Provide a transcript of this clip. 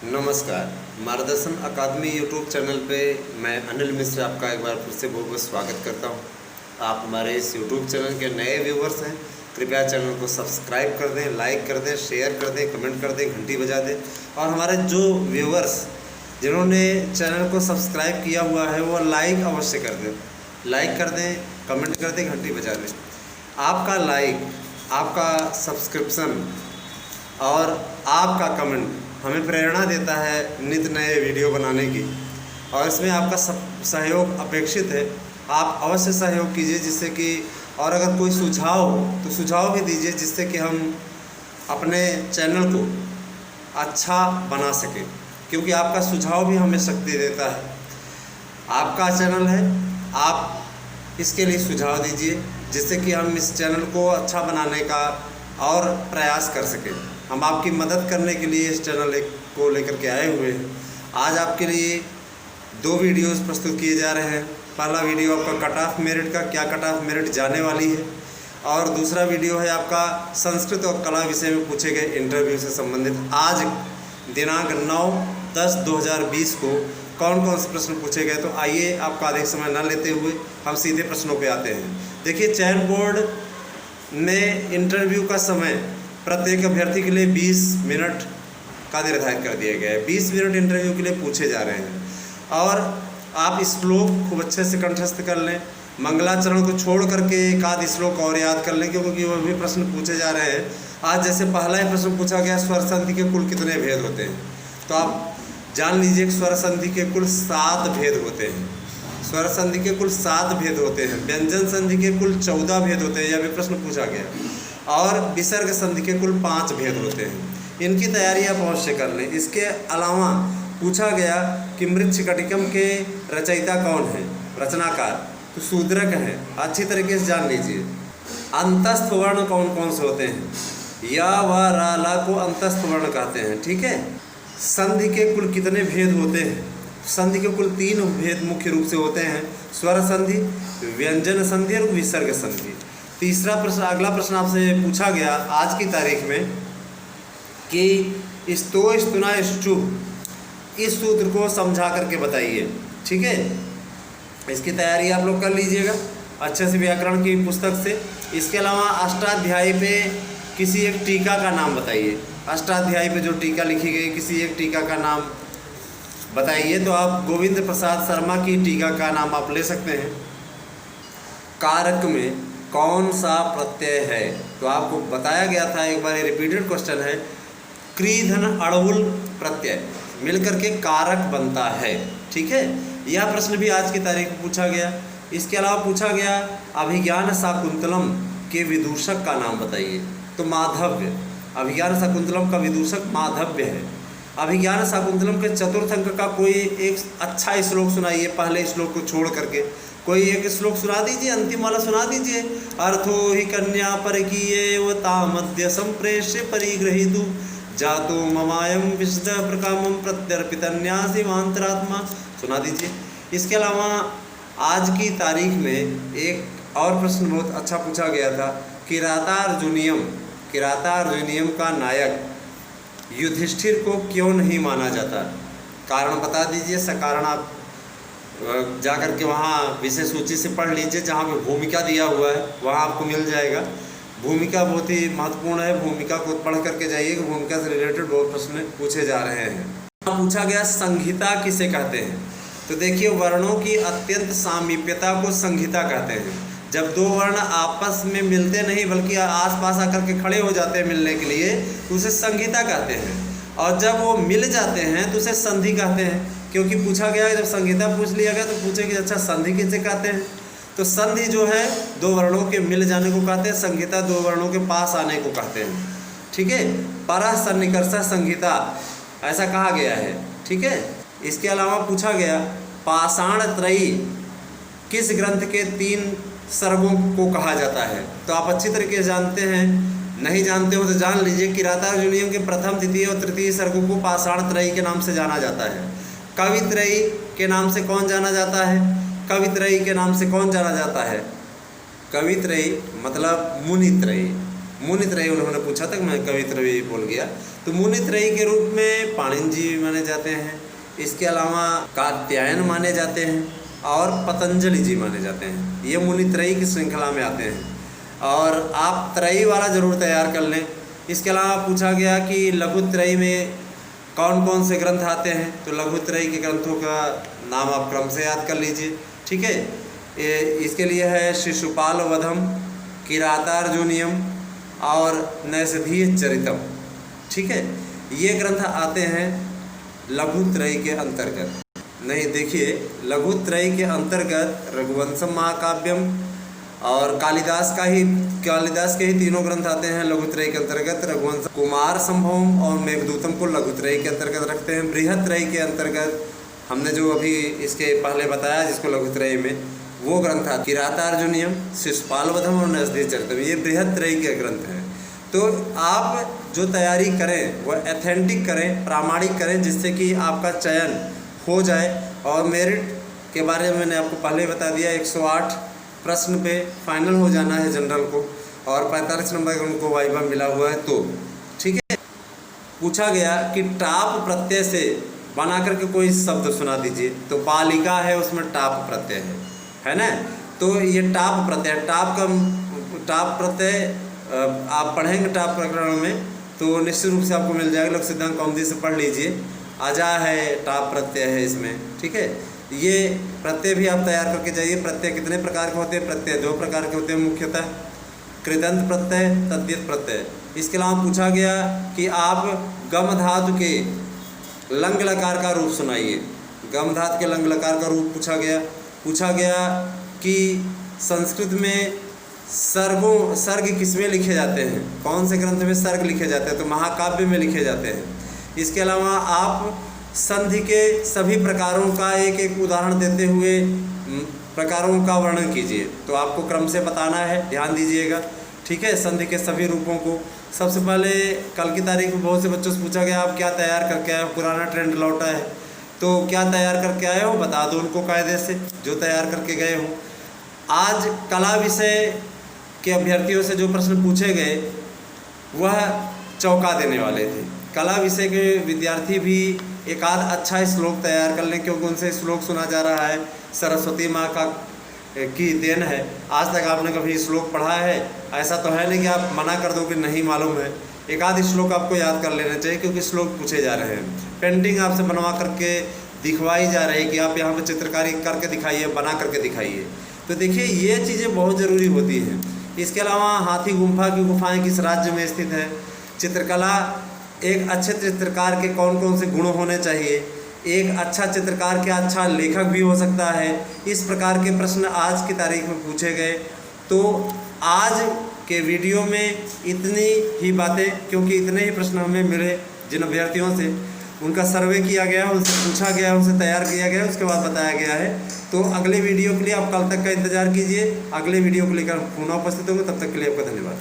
नमस्कार। मार्गदर्शन अकादमी YouTube channel पे मैं अनिल मिश्र आपका एक बार फिर से बहुत बहुत स्वागत करता हूँ। आप हमारे इस यूट्यूब चैनल के नए व्यूवर्स हैं, कृपया चैनल को सब्सक्राइब कर दें, लाइक कर दें, शेयर कर दें, कमेंट कर दें, घंटी बजा दें। और हमारे जो व्यूवर्स जिन्होंने चैनल को सब्सक्राइब किया हुआ है वो लाइक अवश्य कर दें, लाइक कर दें, कमेंट कर दें, घंटी बजा दें। आपका लाइक, आपका सब्सक्रिप्शन और आपका कमेंट हमें प्रेरणा देता है नित नए वीडियो बनाने की, और इसमें आपका सहयोग अपेक्षित है। आप अवश्य सहयोग कीजिए जिससे कि, और अगर कोई सुझाव हो तो सुझाव भी दीजिए जिससे कि हम अपने चैनल को अच्छा बना सकें, क्योंकि आपका सुझाव भी हमें शक्ति देता है। आपका चैनल है, आप इसके लिए सुझाव दीजिए जिससे कि हम इस चैनल को अच्छा बनाने का और प्रयास कर सकें। हम आपकी मदद करने के लिए इस चैनल को लेकर के आए हुए हैं। आज आपके लिए 2 वीडियोस प्रस्तुत किए जा रहे हैं। पहला वीडियो आपका कट ऑफ मेरिट का, क्या कट ऑफ मेरिट जाने वाली है, और दूसरा वीडियो है आपका संस्कृत और कला विषय में पूछे गए इंटरव्यू से संबंधित। आज दिनांक 9/10/2020 को कौन कौन से प्रश्न पूछे गए, तो आइए आपका अधिक समय न लेते हुए हम सीधे प्रश्नों पे आते हैं। देखिए, चयन बोर्ड में इंटरव्यू का समय प्रत्येक अभ्यर्थी के लिए 20 मिनट का निर्धारित कर दिया गया है। 20 मिनट इंटरव्यू के लिए पूछे जा रहे हैं, और आप श्लोक खूब अच्छे से कंठस्थ कर लें। मंगलाचरण को छोड़ करके एक आध श्लोक और याद कर लें, क्योंकि वो भी प्रश्न पूछे जा रहे हैं। आज जैसे पहला ही प्रश्न पूछा गया, स्वर संधि के कुल कितने भेद होते हैं, तो आप जान लीजिए कि स्वर संधि के कुल 7 भेद होते हैं। स्वर संधि के कुल 7 भेद होते हैं। व्यंजन संधि के कुल 14 भेद होते हैं, यह भी प्रश्न पूछा गया। और विसर्ग संधि के कुल 5 भेद होते हैं। इनकी तैयारी आप अवश्य कर लें। इसके अलावा पूछा गया कि मृच्छकटिकम के रचयिता कौन है, रचनाकार, तो शूद्रक है, अच्छी तरीके से जान लीजिए। अंतस्थ वर्ण कौन कौन से होते हैं, या व रा ला को अंतस्थ वर्ण कहते हैं, ठीक है। संधि के कुल कितने भेद होते हैं, संधि के कुल 3 भेद मुख्य रूप से होते हैं, स्वर संधि, व्यंजन संधि और विसर्ग संधि। तीसरा प्रश्न, अगला प्रश्न आपसे पूछा गया आज की तारीख में कि स्तो स्तुना ष्टु, इस सूत्र को समझा करके बताइए, ठीक है। इसकी तैयारी आप लोग कर लीजिएगा अच्छे से व्याकरण की पुस्तक से। इसके अलावा अष्टाध्यायी पे किसी एक टीका का नाम बताइए। अष्टाध्यायी पे जो टीका लिखी गई, किसी एक टीका का नाम बताइए। तो आप गोविंद प्रसाद शर्मा की टीका का नाम आप ले सकते हैं। कारक में कौन सा प्रत्यय है, तो आपको बताया गया था, एक बार रिपीटेड क्वेश्चन है। क्रीधन अड़हुल प्रत्यय मिलकर के कारक बनता है, ठीक है। यह प्रश्न भी आज की तारीख में पूछा गया। इसके अलावा पूछा गया अभिज्ञान शाकुंतलम के विदूषक का नाम बताइए, तो माधव्य। अभिज्ञान शाकुंतलम का विदूषक माधव्य है। अभिज्ञान शाकुंतलम के चतुर्थ अंक का कोई एक अच्छा श्लोक सुनाइए, पहले श्लोक को छोड़ करके कोई एक श्लोक सुना दीजिए, अंतिम वाला सुना दीजिए। अर्थो ही कन्या परकीये व तामद्य संप्रेष्य परिगृहीतु जातो ममायम विशद प्रकामम प्रत्यर्पितन्यासी मांतरात्मा, सुना दीजिए। इसके अलावा आज की तारीख में एक और प्रश्न बहुत अच्छा पूछा गया था। किरातार्जुनीयम का नायक युधिष्ठिर को क्यों नहीं माना जाता, कारण बता दीजिए। सकारण आप जा कर के वहाँ विषय सूची से पढ़ लीजिए, जहाँ पे भूमिका दिया हुआ है वहाँ आपको मिल जाएगा। भूमिका बहुत ही महत्वपूर्ण है, भूमिका को पढ़ करके जाइए कि भूमिका से रिलेटेड बहुत प्रश्न पूछे जा रहे हैं। पूछा गया संहिता किसे कहते हैं, तो देखिए वर्णों की अत्यंत सामीप्यता को संहिता कहते हैं। जब 2 वर्ण आपस में मिलते नहीं बल्कि आसपास आकर के खड़े हो जाते हैं मिलने के लिए, तो उसे संहिता कहते हैं। और जब वो मिल जाते हैं तो उसे संधि कहते हैं, क्योंकि पूछा गया है, जब संहिता पूछ लिया गया तो पूछेंगे अच्छा संधि किसे कहते हैं। तो संधि जो है 2 वर्णों के मिल जाने को कहते हैं, संहिता 2 वर्णों के पास आने को कहते हैं, ठीक है। परः सन्निकर्ष संहिता ऐसा कहा गया है, ठीक है। इसके अलावा पूछा गया पाषाण त्रयी किस ग्रंथ के 3 सर्गों को कहा जाता है, तो आप अच्छी तरीके से जानते हैं। नहीं जानते हो तो जान लीजिए। किरातार्जुनीयम के प्रथम, द्वितीय और तृतीय सर्गों को पाषाण त्रयी के नाम से जाना जाता है। कवित्रयी के नाम से कौन जाना जाता है, कवित्रयी के नाम से कौन जाना जाता है, कवित्रयी मतलब मुनित्रयी, मुनित्रयी उन्होंने पूछा था, मैं कवित्रयी बोल गया। तो मुनित्रयी के रूप में पाणिनि जी माने जाते हैं, इसके अलावा कात्यायन माने जाते हैं और पतंजलि जी माने जाते हैं। ये मुनित्रयी की श्रृंखला में आते हैं और आप त्रयी वाला ज़रूर तैयार कर लें। इसके अलावा पूछा गया कि लघुत्रयी में कौन कौन से ग्रंथ आते हैं, तो लघुत्रयी के ग्रंथों का नाम आप क्रम से याद कर लीजिए, ठीक है। इसके लिए है शिशुपाल वधम, किरातार्जुनीयम और नैषधीय चरितम, ठीक है। ये ग्रंथ आते हैं लघुत्रयी के अंतर्गत। नहीं, देखिए, लघुत्रयी के अंतर्गत रघुवंशम महाकाव्यम और कालिदास के ही तीनों ग्रंथ आते हैं लघुत्रयी के अंतर्गत। रघुवंश, कुमार संभवम और मेघदूतम को लघुत्रयी के अंतर्गत रखते हैं। बृहत्त्रयी के अंतर्गत हमने जो अभी इसके पहले बताया जिसको लघुत्रयी में, वो ग्रंथ था किरातार्जुनीयम, शिशुपाल वधम और नैषधीय चरितम। ये बृहत्त्रयी के ग्रंथ हैं। तो आप जो तैयारी करें वह एथेंटिक करें, प्रामाणिक करें, जिससे कि आपका चयन हो जाए। और मेरिट के बारे में मैंने आपको पहले बता दिया, 108 प्रश्न पे फाइनल हो जाना है जनरल को, और 45 नंबर का उनको वाइवा मिला हुआ है। तो ठीक है, पूछा गया कि टाप प्रत्यय से बना करके कोई शब्द सुना दीजिए। तो बालिका है, उसमें टाप प्रत्यय है ना। तो ये टाप प्रत्यय, टाप प्रत्यय आप पढ़ेंगे टाप प्रकरण में तो निश्चित रूप से आपको मिल जाएगा। लोक सिद्धांत कौमुदी से पढ़ लीजिए, आजा है, टाप प्रत्यय है इसमें, ठीक है। ये प्रत्यय भी आप तैयार करके जाइए। प्रत्यय कितने प्रकार के होते हैं? प्रत्यय 2 प्रकार के होते हैं मुख्यतः, कृदंत प्रत्यय, तद्धित प्रत्यय। इसके अलावा पूछा गया कि आप गम धातु के लंग लकार का रूप सुनाइए। गम धातु के लंग लकार का रूप पूछा गया कि संस्कृत में सर्ग किसमें लिखे जाते हैं, कौन से ग्रंथ में सर्ग लिखे जाते हैं? तो महाकाव्य में लिखे जाते हैं। इसके अलावा आप संधि के सभी प्रकारों का एक एक उदाहरण देते हुए प्रकारों का वर्णन कीजिए। तो आपको क्रम से बताना है, ध्यान दीजिएगा, ठीक है। संधि के सभी रूपों को सबसे पहले कल की तारीख में बहुत से बच्चों से पूछा गया आप क्या तैयार करके आए हो, पुराना ट्रेंड लौटा है, तो क्या तैयार करके आए हो बता दो उनको कायदे से, जो तैयार करके गए हो। आज कला विषय के अभ्यर्थियों से जो प्रश्न पूछे गए वह चौंका देने वाले थे। कला विषय के विद्यार्थी भी एक आध अच्छा श्लोक तैयार कर लें, क्योंकि उनसे श्लोक सुना जा रहा है, सरस्वती माँ की देन है। आज तक आपने कभी श्लोक पढ़ा है? ऐसा तो है नहीं कि आप मना कर दो कि नहीं मालूम है। एक आध श्लोक आपको याद कर लेना चाहिए, क्योंकि श्लोक पूछे जा रहे हैं। पेंटिंग आपसे बनवा करके दिखवाई जा रही है कि आप यहाँ पर चित्रकारी करके दिखाइए, बना करके दिखाइए। तो देखिए, ये चीज़ें बहुत ज़रूरी होती हैं। इसके अलावा हाथी गुम्फा की गुफाएं किस राज्य में स्थित है? चित्रकला, एक अच्छे चित्रकार के कौन कौन से गुण होने चाहिए? एक अच्छा चित्रकार क्या अच्छा लेखक भी हो सकता है? इस प्रकार के प्रश्न आज की तारीख में पूछे गए। तो आज के वीडियो में इतनी ही बातें, क्योंकि इतने ही प्रश्न हमें मिले जिन अभ्यर्थियों से, उनका सर्वे किया गया, उनसे पूछा गया, उनसे तैयार किया गया, उसके बाद बताया गया है। तो अगले वीडियो के लिए आप कल तक का इंतजार कीजिए। अगले वीडियो को लेकर पुनः उपस्थित होंगे, तब तक के लिए आपका धन्यवाद।